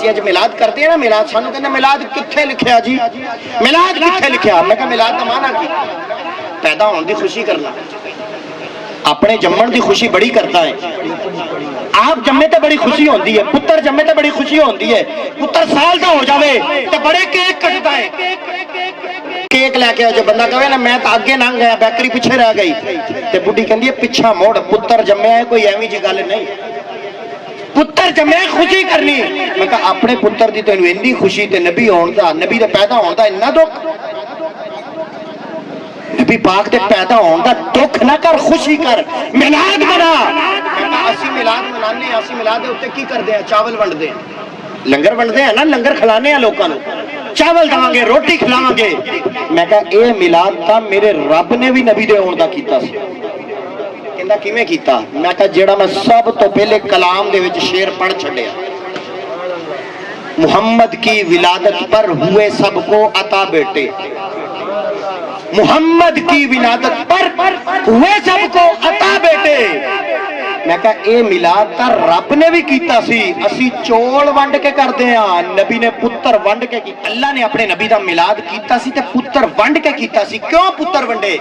ਅਸੀਂ ਅੱਜ ਮਿਲਾਦ ਕਰਦੇ ਆ ਨਾ, ਮਿਲਾਦ ਸਾਨੂੰ ਕਹਿੰਦੇ ਮਿਲਾਦ ਕਿੱਥੇ ਲਿਖਿਆ ਜੀ, ਮਿਲਾਦ ਕਿੱਥੇ ਲਿਖਿਆ? मैं कहा मिलाद का माना की पैदा होने की खुशी करना, अपने जम्मण की खुशी बड़ी करता है। आप जम्मे तो बड़ी खुशी होती है, पुत्र जम्मे तो बड़ी खुशी होती है, पुत्र साल का हो जाए तो बड़े केक कटता है। केक लैके आओ, जो बंदा कहे ना मैं तो अगे लंघ गया बैकरी पिछे रह गई, तो बुढ़ी कहती है पिछा मोड़, पुत्र जम्मया है कोई एवं जी गल नहीं, पुत्र जम्मया खुशी करनी। मैं कहा अपने पुत्र की तेन इन्नी खुशी, ते नबी होने का, नबी के पैदा होने का इन्ना दुख, नबी पाक दे पैदा होने का दुख ना कर, खुशी कर, मिलाद मना। ਅਸੀਂ मिलाद मनाने, ਅਸੀਂ मिलाद ਦੇ ਉੱਤੇ ਕੀ ਕਰਦੇ ਆ? ਚਾਵਲ ਵੰਡਦੇ ਆ, ਲੰਗਰ ਵੰਡਦੇ ਆ ਨਾ, ਲੰਗਰ ਖਿਲਾਣੇ ਆ ਲੋਕਾਂ ਨੂੰ, ਚਾਵਲ ਦਵਾਂਗੇ, ਰੋਟੀ ਖਿਲਾਵਾਂਗੇ। ਮੈਂ ਕਿਹਾ ਇਹ ਮਿਲਾਦ ਤਾਂ ਮੇਰੇ ਰੱਬ ਨੇ ਵੀ ਨਬੀ ਦੇ ਹੋਣ ਦਾ ਕੀਤਾ ਸੀ। ਕਹਿੰਦਾ ਕਿਵੇਂ ਕੀਤਾ? ਮੈਂ ਕਿਹਾ ਜਿਹੜਾ ਮੈਂ ਸਭ ਤੋਂ ਪਹਿਲੇ ਕਲਾਮ ਦੇ ਵਿੱਚ ਸ਼ੇਰ ਪੜ੍ਹ ਛੱਡਿਆ, ਮੁਹੰਮਦ ਕੀ ਵਿਲਾਦਤ ਪਰ हुए सबको अता बेटे, मुहम्मद की विलादत पर हुए सबको अता बेटे। मैं कहा ये मिलाद तो रब ने भी कीता सी, असी चौल वंड के करते हैं, नबी ने पुत्र वंड के की। अल्लाह ने अपने नबी का मिलाद कीता सी ते पुत्र वंड के कीता सी। क्यों पुत्र वंडे?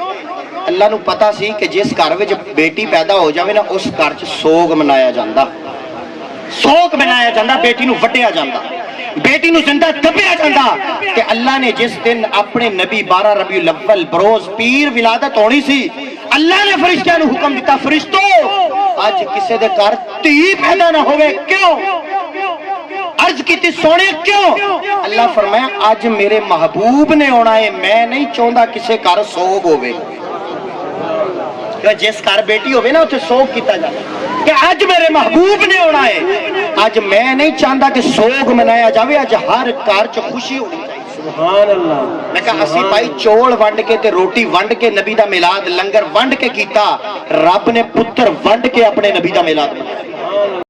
अल्लाह नू पता सी कि जिस घर में बेटी पैदा हो जाए ना, उस घर च सोग मनाया जाता, सोग मनाया जाता, बेटी नू वड्डिया जाता, बेटी नू जिंदा दबिया जाता। ते अल्लाह ने जिस दिन अपने नबी 12 रबीउल अव्वल बरोज पीर विलादत होनी सी, अल्लाह ने फरिश्तियां नू हुक्म दिता, फरिश्तो अज किसी दे घर धी पैदा ना होवे। क्यों? अर्ज की सोने क्यों? अल्लाह फरमाया अज मेरे महबूब ने आना है, मैं नहीं चाहता किसी घर सोग होवे। जिस घर बेटी होवे ना उसे सोग किया जाए कि अज मेरे महबूब ने आना है, अज मैं नहीं चाहता कि सोग मनाया जाए, अज हर घर च खुशी होनी चाहिए। सुभान अल्लाह। मैं कहा असी भाई चौल वंड के ते रोटी वंड के नबी दा मिलाद, लंगर वंड के कीता, रब ने पुत्र वंड के अपने नबी दा मिलाद बनाया।